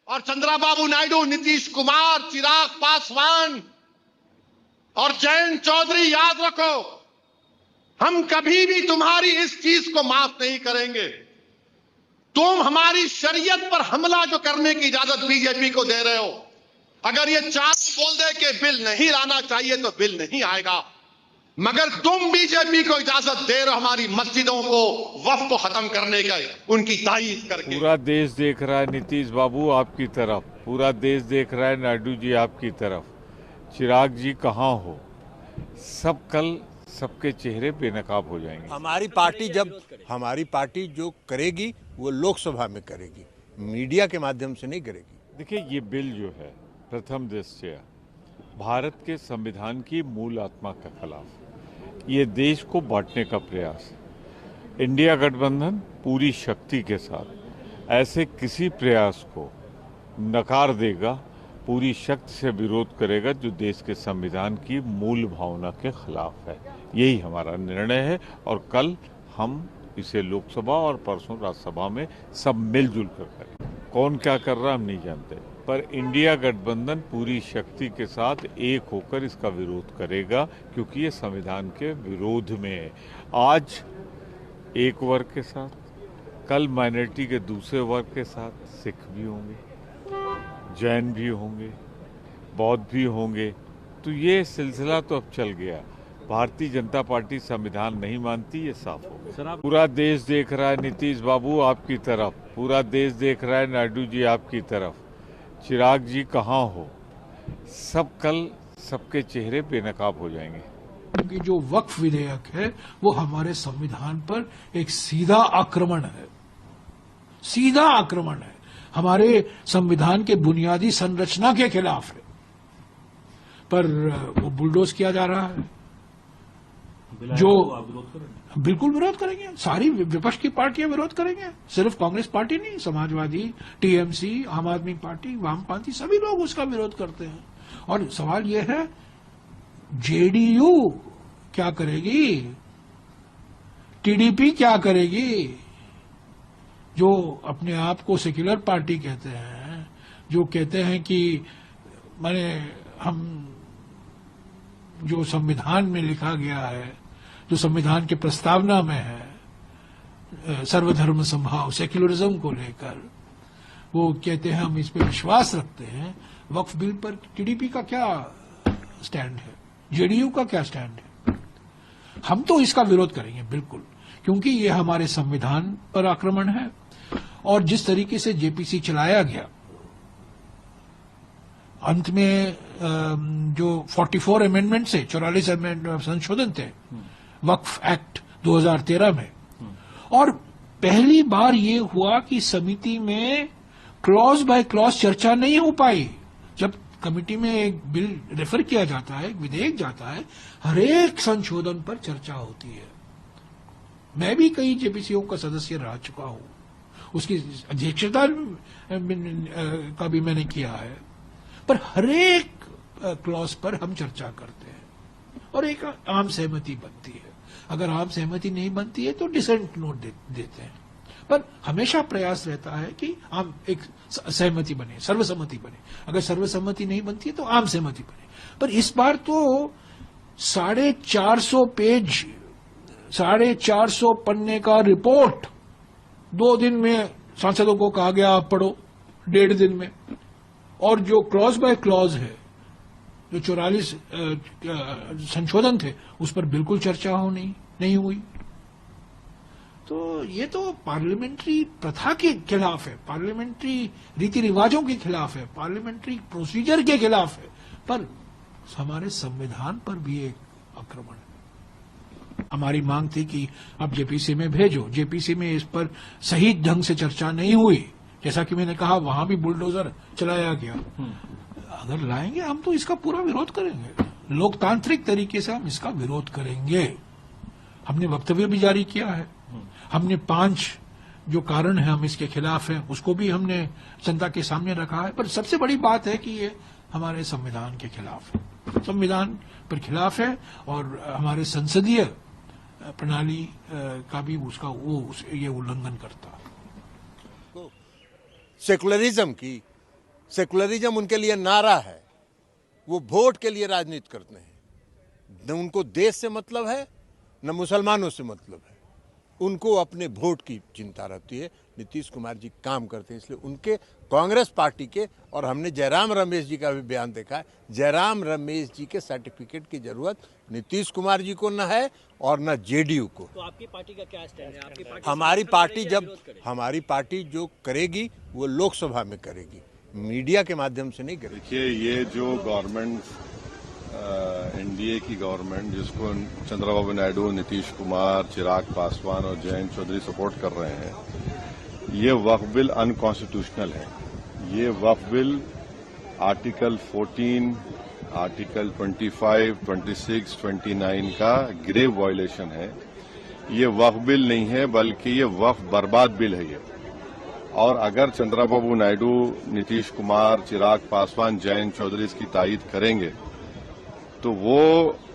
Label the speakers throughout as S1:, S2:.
S1: और चंद्रबाबू नायडू, नीतीश कुमार, चिराग पासवान और जयंत चौधरी, याद रखो, हम कभी भी तुम्हारी इस चीज को माफ नहीं करेंगे। तुम हमारी शरीयत पर हमला जो करने की इजाजत बीजेपी को दे रहे हो, अगर ये चारों बोल दे कि बिल नहीं लाना चाहिए तो बिल नहीं आएगा, मगर तुम बीजेपी को इजाजत दे रहे हो हमारी मस्जिदों को, वक्फ को खत्म करने का, उनकी तारीफ करके।
S2: पूरा देश देख रहा है नीतीश बाबू आपकी तरफ, पूरा देश देख रहा है नायडू जी आपकी तरफ, चिराग जी कहाँ हो, सब कल सबके चेहरे बेनकाब हो जाएंगे।
S3: हमारी पार्टी जो करेगी वो लोकसभा में करेगी, मीडिया के माध्यम से नहीं करेगी।
S2: देखिए, ये बिल जो है प्रथम दृष्टया भारत के संविधान की मूल आत्मा के खिलाफ, ये देश को बांटने का प्रयास। इंडिया गठबंधन पूरी शक्ति के साथ ऐसे किसी प्रयास को नकार देगा, पूरी शक्ति से विरोध करेगा जो देश के संविधान की मूल भावना के खिलाफ है। यही हमारा निर्णय है और कल हम इसे लोकसभा और परसों राज्यसभा में सब मिलजुल कर करेंगे। कौन क्या कर रहा हम नहीं जानते, पर इंडिया गठबंधन पूरी शक्ति के साथ एक होकर इसका विरोध करेगा, क्योंकि ये संविधान के विरोध में है। आज एक वर्ग के साथ, कल माइनॉरिटी के दूसरे वर्ग के साथ सिख भी होंगे, जैन भी होंगे, बौद्ध भी होंगे, तो ये सिलसिला तो अब चल गया। भारतीय जनता पार्टी संविधान नहीं मानती, ये साफ हो गया। पूरा देश देख रहा है नीतीश बाबू आपकी तरफ, पूरा देश देख रहा है नायडू जी आपकी तरफ, चिराग जी कहाँ हो, सब कल सबके चेहरे बेनकाब हो जाएंगे।
S4: क्योंकि जो वक्फ विधेयक है वो हमारे संविधान पर एक सीधा आक्रमण है, सीधा आक्रमण है, हमारे संविधान के बुनियादी संरचना के खिलाफ है, पर वो बुलडोज किया जा रहा है। जो बिल्कुल विरोध करेंगे, सारी विपक्ष की पार्टियां विरोध करेंगे, सिर्फ कांग्रेस पार्टी नहीं, समाजवादी, टीएमसी, आम आदमी पार्टी, वामपंथी, सभी लोग उसका विरोध करते हैं। और सवाल यह है, जेडीयू क्या करेगी, टीडीपी क्या करेगी, जो अपने आप को सेक्युलर पार्टी कहते हैं, जो कहते हैं कि माने हम जो संविधान में लिखा गया है, जो संविधान के प्रस्तावना में है, सर्वधर्म समभाव, सेक्युलरिज्म को लेकर, वो कहते हैं हम इस पे विश्वास रखते हैं। वक्फ बिल पर टीडीपी का क्या स्टैंड है, जेडीयू का क्या स्टैंड है? हम तो इसका विरोध करेंगे बिल्कुल, क्योंकि ये हमारे संविधान पर आक्रमण है। और जिस तरीके से जेपीसी चलाया गया, अंत में जो 44 अमेंडमेंट से 44 संशोधन थे वक्फ एक्ट 2013 में, और पहली बार ये हुआ कि समिति में क्लॉज बाय क्लॉज चर्चा नहीं हो पाई। जब कमिटी में एक बिल रेफर किया जाता है, एक विधेयक जाता है, हर एक संशोधन पर चर्चा होती है। मैं भी कई जेपीसीओ का सदस्य रह चुका हूं, उसकी अध्यक्षता का भी मैंने किया है, पर हर एक क्लॉज पर हम चर्चा करते हैं और एक आम सहमति बनती है। अगर आम सहमति नहीं बनती है तो डिसेंट नोट देते हैं, पर हमेशा प्रयास रहता है कि आम एक सहमति बने, सर्वसम्मति बने। अगर सर्वसम्मति नहीं बनती है तो आम सहमति बने। पर इस बार तो 450 पेज, 450 पन्ने का रिपोर्ट 2 दिन में सांसदों को कहा गया आप पढ़ो, 1.5 दिन में। और जो क्लॉज बाय क्लॉज है, जो 44 संशोधन थे, उस पर बिल्कुल चर्चा नहीं हुई। तो ये तो पार्लियामेंट्री प्रथा के खिलाफ है, पार्लियामेंट्री रीति रिवाजों के खिलाफ है, पार्लियामेंट्री प्रोसीजर के खिलाफ है, पर हमारे संविधान पर भी एक आक्रमण है। हमारी मांग थी कि अब जेपीसी में भेजो, जेपीसी में इस पर सही ढंग से चर्चा नहीं हुई। जैसा कि मैंने कहा, वहां भी बुलडोजर चलाया गया। अगर लाएंगे हम तो इसका पूरा विरोध करेंगे, लोकतांत्रिक तरीके से हम इसका विरोध करेंगे। हमने वक्तव्य भी जारी किया है, हमने 5 जो कारण है हम इसके खिलाफ हैं उसको भी हमने जनता के सामने रखा है। पर सबसे बड़ी बात है कि ये हमारे संविधान के खिलाफ है, संविधान पर खिलाफ है और हमारे संसदीय प्रणाली का भी ये उल्लंघन करता है।
S3: सेकुलरिज्म की सेकुलरिज्म उनके लिए नारा है। वो वोट के लिए राजनीति करते हैं। न उनको देश से मतलब है, न मुसलमानों से मतलब है। उनको अपने वोट की चिंता रहती है। नीतीश कुमार जी काम करते हैं, इसलिए उनके कांग्रेस पार्टी के, और हमने जयराम रमेश जी का भी बयान देखा है, जयराम रमेश जी के सर्टिफिकेट की जरूरत नीतीश कुमार जी को न है और न जेडीयू को।
S5: तो आपकी पार्टी का क्या स्टैंड है? आपकी पार्टी
S3: हमारी पार्टी जो करेगी वो लोकसभा में करेगी, मीडिया के माध्यम से नहीं करेगी।
S6: देखिए, ये जो गवर्नमेंट एनडीए की गवर्नमेंट जिसको चंद्रबाबू नायडू, नीतीश कुमार, चिराग पासवान और जयंत चौधरी सपोर्ट कर रहे हैं, ये वक्फ बिल अनकॉन्स्टिट्यूशनल है। ये वक्फ बिल आर्टिकल 14, आर्टिकल 25, 26, 29 का ग्रेव वायलेशन है। ये वक्फ बिल नहीं है, बल्कि ये वक्फ बर्बाद बिल है ये। और अगर चंद्रबाबू नायडू, नीतीश कुमार, चिराग पासवान, जयंत चौधरी इसकी तायीद करेंगे तो वो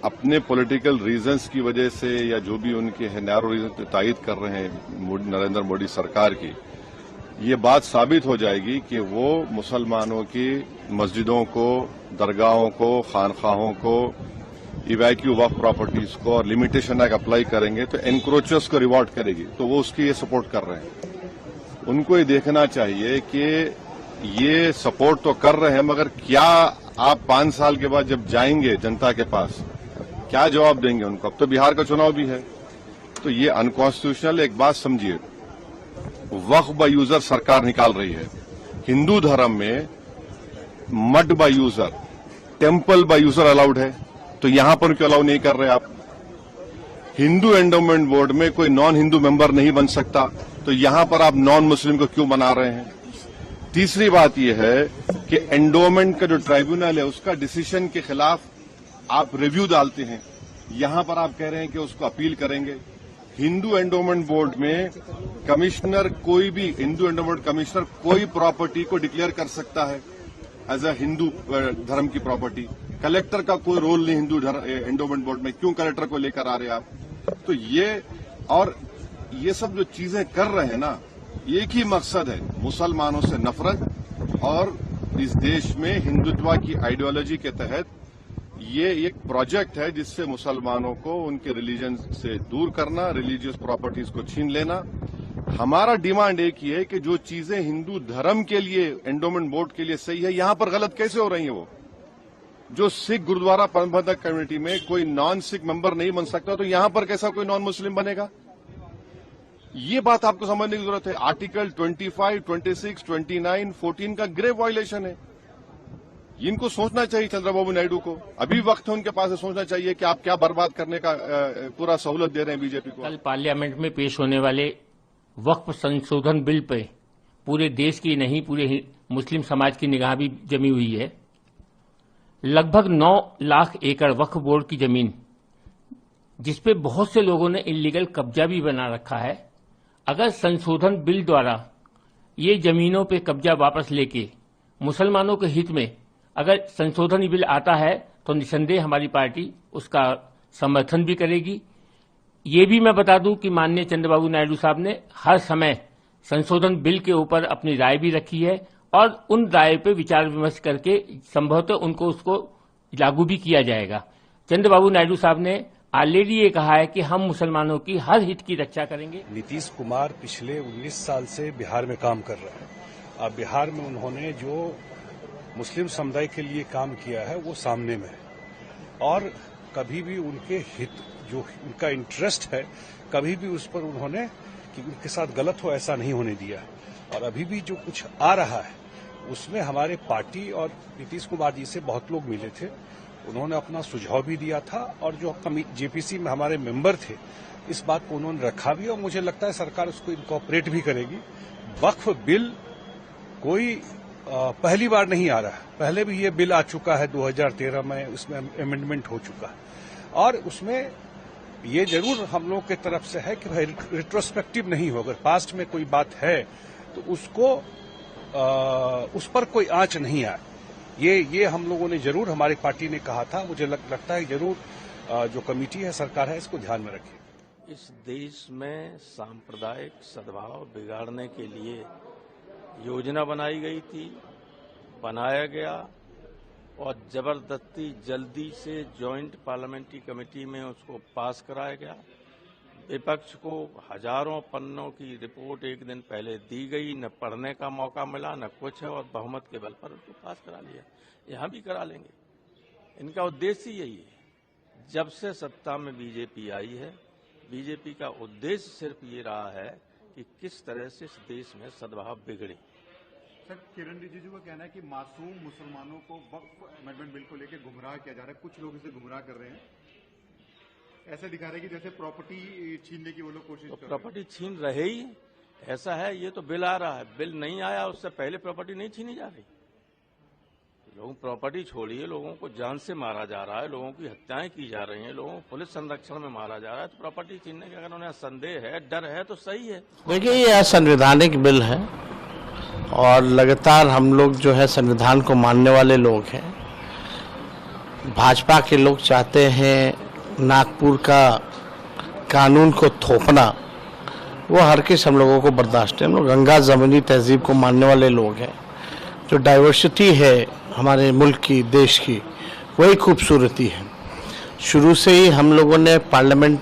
S6: अपने पॉलिटिकल रीजंस की वजह से या जो भी उनके हैं नैरो रीजन पे तायीद कर रहे हैं नरेंद्र मोदी सरकार की, ये बात साबित हो जाएगी कि वो मुसलमानों की मस्जिदों को, दरगाहों को, खानखाहों को, इवैक्यू वक्फ प्रॉपर्टीज को और लिमिटेशन एक्ट अप्लाई करेंगे तो एनक्रोचर्स को रिवॉर्ड करेगी। तो वो उसकी ये सपोर्ट कर रहे हैं। उनको ये देखना चाहिए कि ये सपोर्ट तो कर रहे हैं, मगर क्या आप 5 साल के बाद जब जाएंगे जनता के पास, क्या जवाब देंगे उनको? अब तो बिहार का चुनाव भी है। तो ये अनकॉन्स्टिट्यूशनल। एक बात समझिए, वक्फ बाय यूजर सरकार निकाल रही है। हिंदू धर्म में mud by user, temple by user allowed है, तो यहां पर क्यों अलाउ नहीं कर रहे आप? हिंदू एंडोमेंट बोर्ड में कोई नॉन हिंदू मेंबर नहीं बन सकता, तो यहां पर आप नॉन मुस्लिम को क्यों बना रहे हैं? तीसरी बात यह है कि एंडोमेंट का जो ट्राइब्यूनल है उसका डिसीजन के खिलाफ आप रिव्यू डालते हैं, यहां पर आप कह रहे हैं कि उसको अपील करेंगे। हिंदू एंडोमेंट बोर्ड में कमिश्नर, कोई भी हिंदू एंडोमेंट कमिश्नर कोई प्रॉपर्टी को डिक्लेयर कर सकता है एज अ हिंदू धर्म की प्रॉपर्टी। कलेक्टर का कोई रोल नहीं हिंदू एंडोमेंट बोर्ड में, क्यों कलेक्टर को लेकर आ रहे हैं आप? तो ये सब जो चीजें कर रहे हैं ना, एक ही मकसद है, मुसलमानों से नफरत और इस देश में हिंदुत्व की आइडियोलॉजी के तहत ये एक प्रोजेक्ट है जिससे मुसलमानों को उनके रिलीजन से दूर करना, रिलीजियस प्रॉपर्टीज को छीन लेना। हमारा डिमांड एक ही है कि जो चीजें हिंदू धर्म के लिए, एंडोमेंट बोर्ड के लिए सही है, यहां पर गलत कैसे हो रही है? वो जो सिख गुरुद्वारा प्रबंधक कमेटी में कोई नॉन सिख मेंबर नहीं बन सकता, तो यहां पर कैसा कोई नॉन मुस्लिम बनेगा? ये बात आपको समझने की जरूरत है। आर्टिकल 25, 26, 29, 14 का ग्रेव वायलेशन है। इनको सोचना चाहिए चंद्रबाबू नायडू को। अभी वक्त है उनके पास सोचना चाहिए कि आप क्या बर्बाद करने का पूरा सहूलत दे रहे हैं बीजेपी को।
S5: कल पार्लियामेंट में पेश होने वाले वक्फ संशोधन बिल पे पूरे देश की नहीं, पूरे मुस्लिम समाज की निगाह भी जमी हुई है। लगभग 9 लाख एकड़ वक्फ बोर्ड की जमीन, जिसपे बहुत से लोगों ने इलीगल कब्जा भी बना रखा है, अगर संशोधन बिल द्वारा ये जमीनों पे कब्जा वापस लेके मुसलमानों के हित में अगर संशोधन बिल आता है तो निसंदेह हमारी पार्टी उसका समर्थन भी करेगी। ये भी मैं बता दूं कि माननीय चंद्रबाबू नायडू साहब ने हर समय संशोधन बिल के ऊपर अपनी राय भी रखी है और उन राय पे विचार विमर्श करके संभवतः उसको लागू भी किया जाएगा। चंद्रबाबू नायडू साहब ने ऑलरेडी ये कहा है कि हम मुसलमानों की हर हित की रक्षा करेंगे।
S7: नीतीश कुमार पिछले 19 साल से बिहार में काम कर रहे हैं। अब बिहार में उन्होंने जो मुस्लिम समुदाय के लिए काम किया है वो सामने में है, और कभी भी उनके हित, जो उनका इंटरेस्ट है, कभी भी उस पर उन्होंने कि उनके साथ गलत हो ऐसा नहीं होने दिया। और अभी भी जो कुछ आ रहा है उसमें हमारे पार्टी और नीतीश कुमार जी से बहुत लोग मिले थे, उन्होंने अपना सुझाव भी दिया था, और जो जेपीसी में हमारे मेंबर थे इस बात को उन्होंने रखा भी, और मुझे लगता है सरकार उसको इनकॉर्पोरेट भी करेगी। वक्फ बिल कोई पहली बार नहीं आ रहा है, पहले भी ये बिल आ चुका है 2013 में, उसमें अमेंडमेंट हो चुका है, और उसमें ये जरूर हम लोग की तरफ से है कि भाई रिट्रोस्पेक्टिव नहीं हो, अगर पास्ट में कोई बात है तो उसको उस पर कोई आंच नहीं आए। ये हम लोगों ने जरूर, हमारी पार्टी ने कहा था, मुझे लगता है जरूर जो कमेटी है, सरकार है, इसको ध्यान में रखें।
S8: इस देश में सांप्रदायिक सद्भाव बिगाड़ने के लिए योजना बनाई गई थी, बनाया गया और जबरदस्ती जल्दी से जॉइंट पार्लियामेंट्री कमेटी में उसको पास कराया गया। विपक्ष को हजारों पन्नों की रिपोर्ट एक दिन पहले दी गई, न पढ़ने का मौका मिला न कुछ, और बहुमत के बल पर उसको पास करा लिया। यहां भी करा लेंगे। इनका उद्देश्य यही है। जब से सत्ता में बीजेपी आई है, बीजेपी का उद्देश्य सिर्फ ये रहा है कि किस तरह से इस देश में सद्भाव बिगड़े।
S9: सर, किरण रिजिजू का कहना है कि मासूम मुसलमानों को वक्फ अमेंडमेंट बिल को लेकर गुमराह किया जा रहा है। कुछ लोग इसे गुमराह कर रहे हैं, ऐसा दिखा रहे हैं कि जैसे प्रॉपर्टी छीनने की वो लोग कोशिश कर रहे हैं।
S8: प्रॉपर्टी छीन रहे ही ऐसा है। ये तो बिल आ रहा है, बिल नहीं आया उससे पहले प्रॉपर्टी नहीं छीनी जा रही। लोग प्रॉपर्टी छोड़िए, लोगों को जान से मारा जा रहा है, लोगों की हत्याएं की जा रही हैं, लोगों को पुलिस संरक्षण में मारा जा रहा है। तो प्रॉपर्टी छीनने का अगर उन्हें संदेह है, डर है, तो सही है।
S10: देखिए, ये असंवैधानिक बिल है और लगातार हम लोग जो है संविधान को मानने वाले लोग हैं। भाजपा के लोग चाहते हैं नागपुर का कानून को थोपना, वो हर किस हम लोगों को बर्दाश्त है। हम लोग गंगा जमुनी तहजीब को मानने वाले लोग हैं। जो डाइवर्सिटी है हमारे मुल्क की, देश की, वही खूबसूरती है। शुरू से ही हम लोगों ने पार्लियामेंट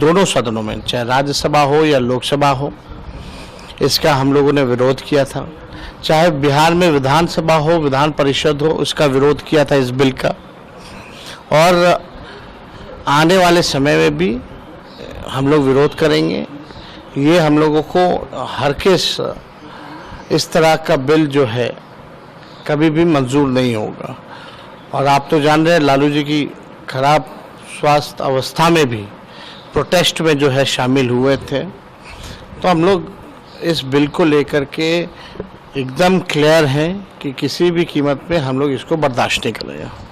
S10: दोनों सदनों में, चाहे राज्यसभा हो या लोकसभा हो, इसका हम लोगों ने विरोध किया था। चाहे बिहार में विधानसभा हो, विधान परिषद हो, उसका विरोध किया था इस बिल का। और आने वाले समय में भी हम लोग विरोध करेंगे। ये हम लोगों को हर किस इस तरह का बिल जो है कभी भी मंजूर नहीं होगा। और आप तो जान रहे हैं लालू जी की खराब स्वास्थ्य अवस्था में भी प्रोटेस्ट में जो है शामिल हुए थे। तो हम लोग इस बिल को लेकर के एकदम क्लियर हैं कि किसी भी कीमत पे हम लोग इसको बर्दाश्त नहीं करेंगे।